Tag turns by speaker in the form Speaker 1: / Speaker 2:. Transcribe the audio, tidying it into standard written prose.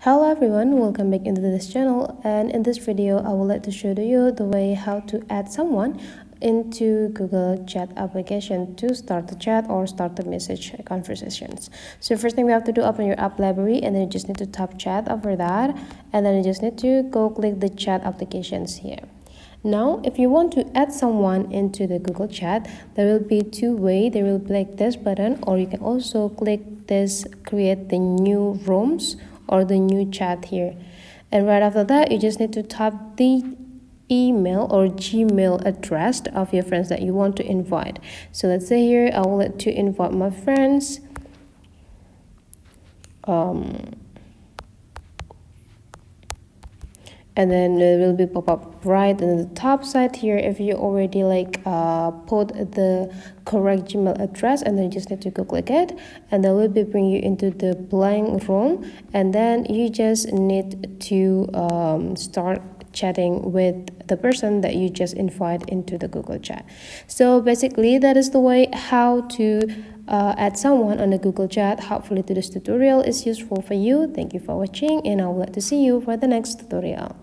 Speaker 1: Hello everyone, welcome back into this channel, and in this video I would like to show you the way how to add someone into Google Chat application to start the chat or start the message conversations. So first thing we have to do, open your app library, and then you just need to tap chat over that, and then you just need to go click the chat applications here. Now, if you want to add someone into the Google Chat, there will be two ways. There will be like this button, or you can also click this create the new rooms or the new chat here. And right after that, you just need to type the email or Gmail address of your friends that you want to invite. So let's say here I would like to invite my friends. And then it will be pop up right in the top side here if you already put the correct Gmail address, and then you just need to go click it, and that will be bring you into the blank room, and then you just need to start chatting with the person that you just invite into the Google Chat. So basically that is the way how to add someone on the Google Chat. Hopefully this tutorial is useful for you. Thank you for watching, and I would like to see you for the next tutorial.